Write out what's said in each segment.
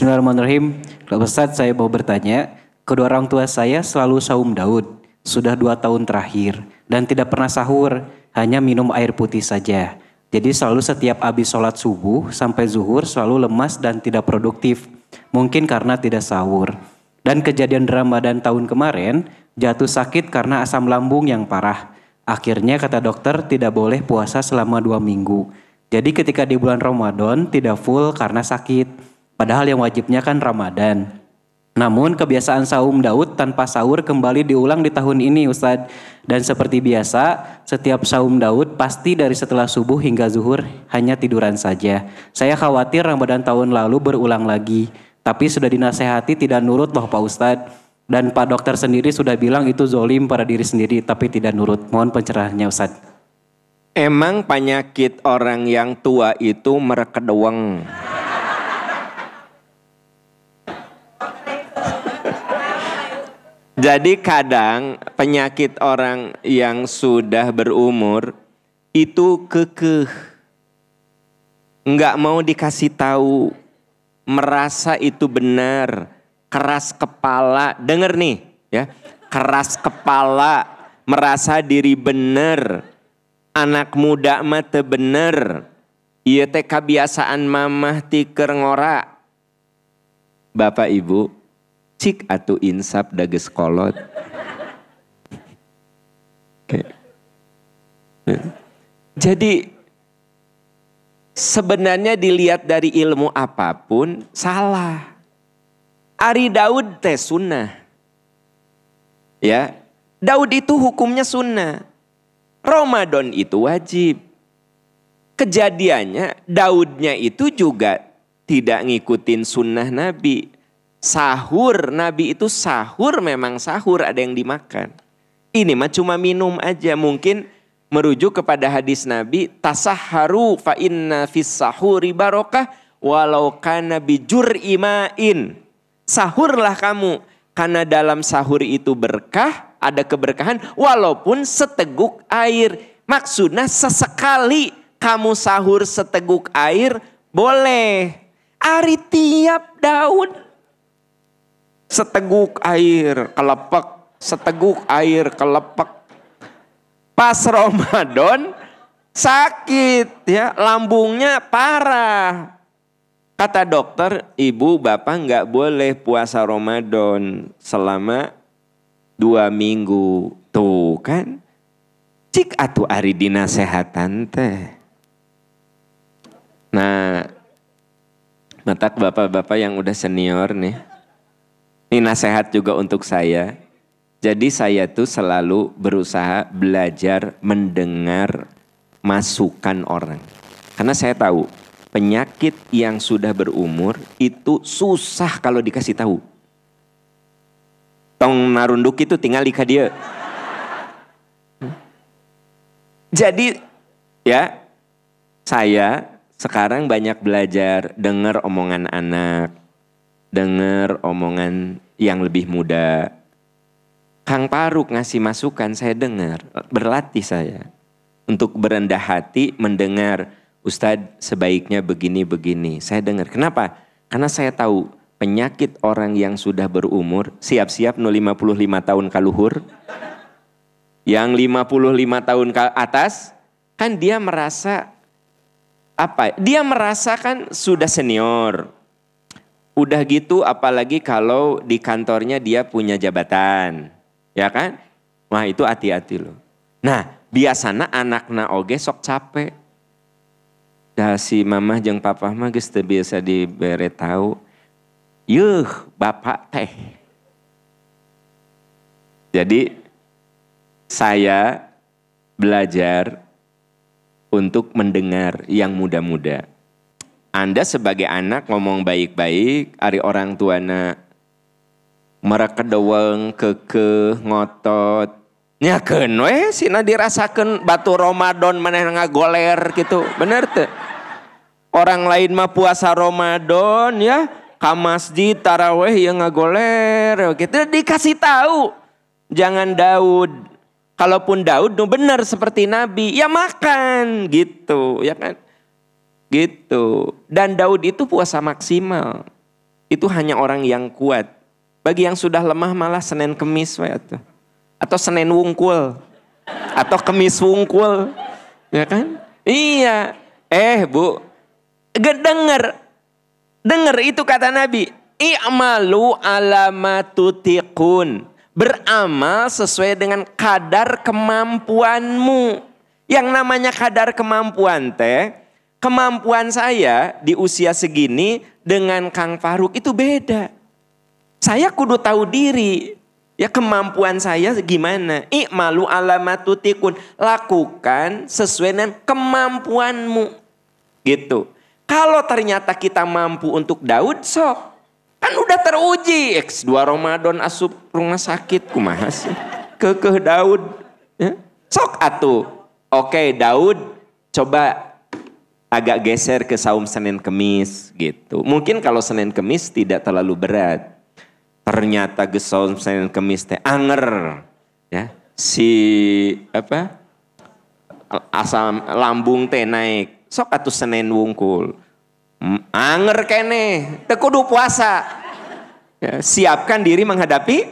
Bismillahirrahmanirrahim. Ustadz, saya mau bertanya, kedua orang tua saya selalu saum Daud, sudah 2 tahun terakhir, dan tidak pernah sahur, hanya minum air putih saja. Jadi selalu setiap habis sholat subuh sampai zuhur selalu lemas dan tidak produktif, mungkin karena tidak sahur. Dan kejadian Ramadan tahun kemarin, jatuh sakit karena asam lambung yang parah. Akhirnya kata dokter tidak boleh puasa selama 2 minggu. Jadi ketika di bulan Ramadan tidak full karena sakit. Padahal yang wajibnya kan Ramadan. Namun kebiasaan saum Daud tanpa sahur kembali diulang di tahun ini Ustadz. Dan seperti biasa, setiap saum Daud pasti dari setelah subuh hingga zuhur hanya tiduran saja. Saya khawatir Ramadan tahun lalu berulang lagi. Tapi sudah dinasehati tidak nurut loh Pak Ustadz. Dan Pak Dokter sendiri sudah bilang itu zolim pada diri sendiri tapi tidak nurut. Mohon pencerahannya Ustadz. Emang penyakit orang yang tua itu merekedeweng. Jadi kadang penyakit orang yang sudah berumur itu kekeh. Enggak mau dikasih tahu, merasa itu benar, keras kepala. Dengar nih ya, keras kepala, merasa diri benar. Anak muda mah teu bener. Ieu teh kebiasaan mamah ti keur ngora. Bapak Ibu, cik atuh insap da geus kolot. Jadi sebenarnya dilihat dari ilmu apapun salah. Ari Daud teh sunnah. Ya, Daud itu hukumnya sunnah. Ramadan itu wajib. Kejadiannya Daudnya itu juga tidak ngikutin sunnah Nabi. Sahur, Nabi itu sahur, memang sahur ada yang dimakan. Ini mah cuma minum aja. Mungkin merujuk kepada hadis Nabi, tasahharu fa inna fis sahuri barokah walau kana bijur imain. Sahurlah kamu, karena dalam sahur itu berkah, ada keberkahan walaupun seteguk air. Maksudnya sesekali kamu sahur seteguk air boleh. Ari tiap Daud seteguk air kelepek, seteguk air kelepek. Pas Ramadan sakit ya, lambungnya parah. Kata dokter, ibu bapak nggak boleh puasa Ramadan selama 2 minggu. Tuh kan, cik atuh ari dinasehatan teh. Nah, matak bapak-bapak yang udah senior nih. Ini nasihat juga untuk saya. Jadi saya tuh selalu berusaha belajar mendengar masukan orang. Karena saya tahu penyakit yang sudah berumur itu susah kalau dikasih tahu. Tong narunduk itu tinggal di dia. Jadi ya saya sekarang banyak belajar dengar omongan anak. Dengar omongan yang lebih muda. Kang Paruk ngasih masukan, saya dengar. Berlatih saya. Untuk berendah hati mendengar, Ustadz sebaiknya begini-begini. Saya dengar. Kenapa? Karena saya tahu penyakit orang yang sudah berumur, siap-siap 55 tahun kaluhur. Yang 55 tahun ke atas, kan dia merasa, apa? Dia merasakan sudah senior. Udah gitu apalagi kalau di kantornya dia punya jabatan. Ya kan? Wah itu hati-hati loh. Nah biasanya anakna oge sok capek. Dah si mamah jeung papa mah geus teu biasa dibere tahu. Yuh bapak teh. Jadi saya belajar untuk mendengar yang muda-muda. Anda sebagai anak ngomong baik-baik, ari orang tuana merekedeweng, kekeh, ngotot. Nyakeun we sina dirasakeun batu Ramadan maneh ngagoler gitu. Bener teu? Orang lain mah puasa Ramadan ya, ka masjid tarawih yang ngagoler gitu. Dikasih tahu. Jangan Daud. Kalaupun Daud benar seperti Nabi, ya makan gitu, ya kan? Gitu. Dan Daud itu puasa maksimal. itu hanya orang yang kuat. Bagi yang sudah lemah malah Senin Kemis atau Senin wungkul atau Kemis wungkul, ya kan? Iya. Bu, denger itu kata Nabi, i'malu alamatutiqun. Beramal sesuai dengan kadar kemampuanmu. Yang namanya kadar kemampuan kemampuan saya di usia segini dengan Kang Faruk itu beda. Saya kudu tahu diri. Ya, kemampuan saya gimana? I'malu alamatutiqun. Lakukan sesuai dengan kemampuanmu. Gitu. Kalau ternyata kita mampu untuk Daud, sok. Kan udah teruji. X2 Ramadan asup rumah sakit. Kumaha sih? Kekeh Daud. Ya. Sok atuh. Oke, Daud coba agak geser ke saum Senin Kemis gitu. Mungkin kalau Senin Kemis tidak terlalu berat. Ternyata ke saum Senin Kemis anger. Ya. Asam lambung naik. Sok atuh Senin wungkul. Anger kene, teu kudu puasa. Ya, siapkan diri menghadapi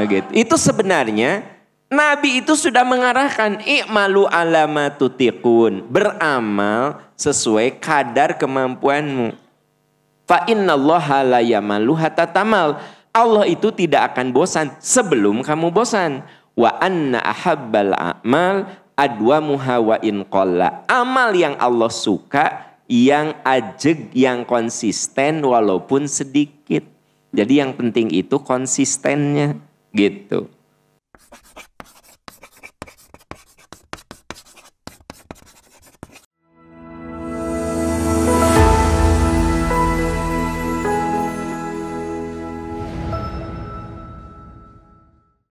gitu. Itu sebenarnya Nabi itu sudah mengarahkan i'malu alamatutiqun. Beramal sesuai kadar kemampuanmu. Fa innallaha la yamalu hatta tamal. Allah itu tidak akan bosan sebelum kamu bosan. Wa anna ahabbal a'mal adwamuha wa in qalla. Amal yang Allah suka, yang ajeg, yang konsisten walaupun sedikit. Jadi yang penting itu konsistennya gitu.